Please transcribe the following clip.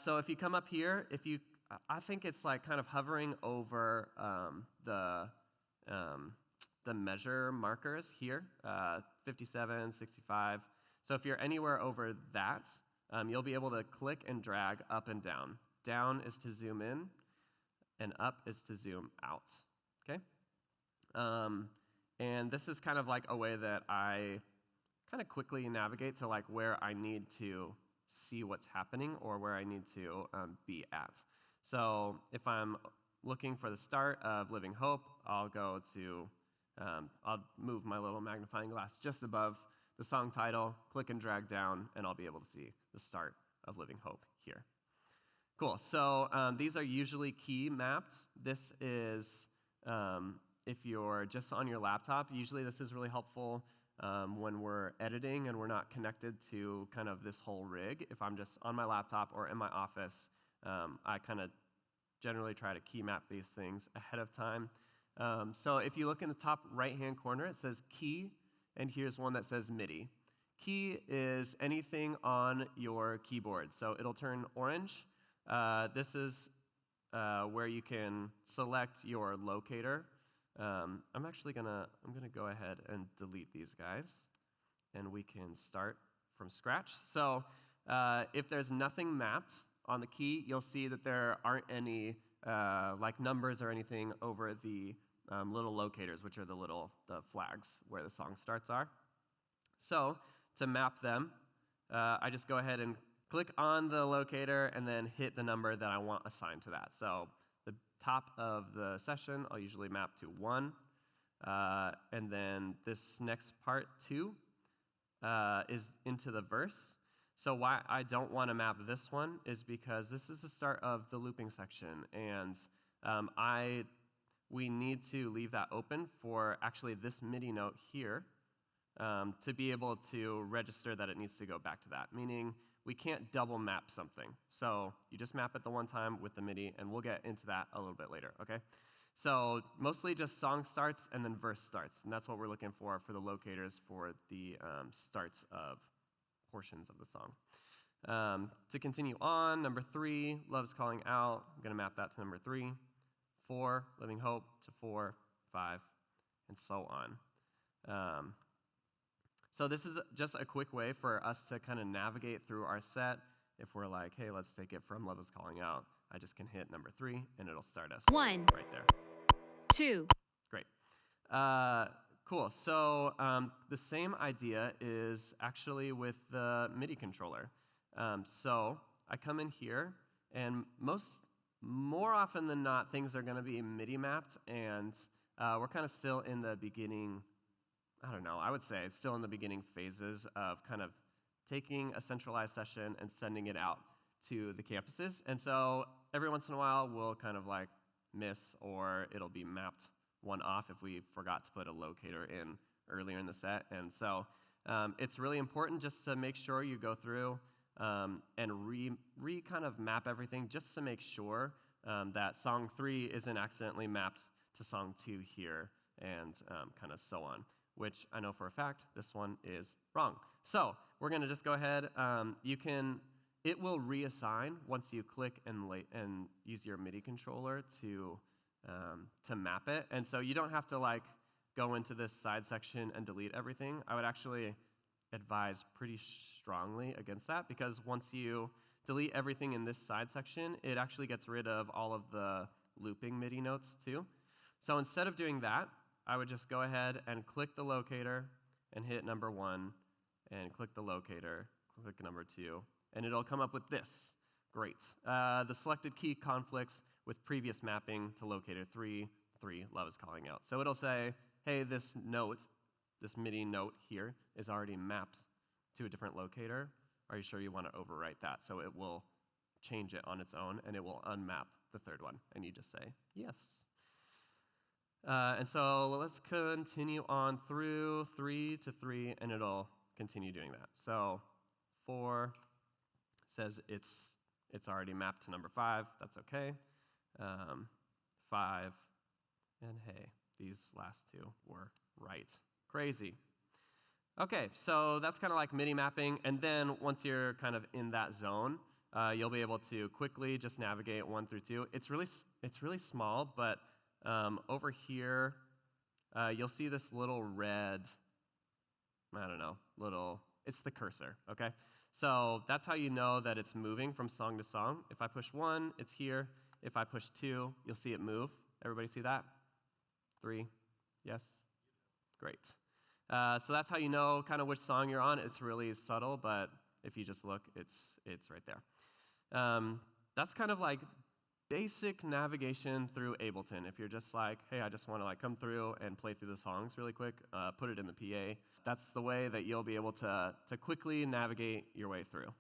So if you come up here, I think it's like kind of hovering over the measure markers here, 57, 65. So if you're anywhere over that, you'll be able to click and drag up and down. Down is to zoom in, and up is to zoom out, okay? And this is kind of like a way that I kind of quickly navigate to like where I need to see what's happening or where I need to be at. So if I'm looking for the start of Living Hope, I'll go to, I'll move my little magnifying glass just above the song title, click and drag down, and I'll be able to see the start of Living Hope here. Cool, so these are usually key mapped. This is, if you're just on your laptop, usually this is really helpful when we're editing and we're not connected to kind of this whole rig. If I'm just on my laptop or in my office, I kind of generally try to key map these things ahead of time. So if you look in the top right-hand corner, it says key, and here's one that says MIDI. Key is anything on your keyboard, so it'll turn orange. This is where you can select your locator. I'm gonna go ahead and delete these guys, and we can start from scratch. So if there's nothing mapped on the key, you'll see that there aren't any like numbers or anything over the little locators, which are the flags where the song starts are. So to map them, I just go ahead and click on the locator and then hit the number that I want assigned to that. So the top of the session, I'll usually map to 1. And then this next part, 2, is into the verse. So why I don't want to map this one is because this is the start of the looping section, and we need to leave that open for actually this MIDI note here to be able to register that it needs to go back to that, meaning we can't double map something. So you just map it the one time with the MIDI, and we'll get into that a little bit later, okay? So mostly just song starts and then verse starts, and that's what we're looking for the locators for the starts of portions of the song. To continue on, number 3, Love's Calling Out. I'm going to map that to number 3. 4, Living Hope to 4, 5, and so on. So this is just a quick way for us to kind of navigate through our set. If we're like, hey, let's take it from Love Is Calling Out, I just can hit number 3, and it'll start us 1, right there. 2. Great. Cool. So the same idea is actually with the MIDI controller. So I come in here, and more often than not, things are going to be MIDI mapped, and we're kind of still in the beginning. I don't know, I would say it's still in the beginning phases of kind of taking a centralized session and sending it out to the campuses. And so every once in a while, we'll kind of like miss, or it'll be mapped one off if we forgot to put a locator in earlier in the set. And so it's really important just to make sure you go through and re kind of map everything just to make sure that song 3 isn't accidentally mapped to song 2 here, and kind of so on, which I know for a fact this one is wrong. So we're going to just go ahead. It will reassign once you click and use your MIDI controller to map it. And so you don't have to like go into this side section and delete everything. I would actually advise pretty strongly against that, because once you delete everything in this side section, it actually gets rid of all of the looping MIDI notes too. So instead of doing that, I would just go ahead and click the locator and hit number 1, and click the locator, click number 2, and it'll come up with this. Great. The selected key conflicts with previous mapping to locator 3, Love Is Calling Out. So it'll say, hey, this MIDI note here is already mapped to a different locator. Are you sure you want to overwrite that? So it will change it on its own, and it will unmap the third one, and you just say yes. And so let's continue on through 3 to 3, and it'll continue doing that. So 4 says it's already mapped to number 5. That's okay. 5, and hey, these last 2 were right. Crazy. Okay, so that's kind of like MIDI mapping, and then once you're kind of in that zone, you'll be able to quickly just navigate 1 through 2. It's really small, but over here, you'll see this little red, I don't know, it's the cursor, okay? So that's how you know that it's moving from song to song. If I push 1, it's here. If I push 2, you'll see it move. Everybody see that? 3, yes? Great. So that's how you know kind of which song you're on. It's really subtle, but if you just look, it's right there. That's kind of like basic navigation through Ableton. If you're just like, hey, I just want to like come through and play through the songs really quick, put it in the PA. That's the way that you'll be able to quickly navigate your way through.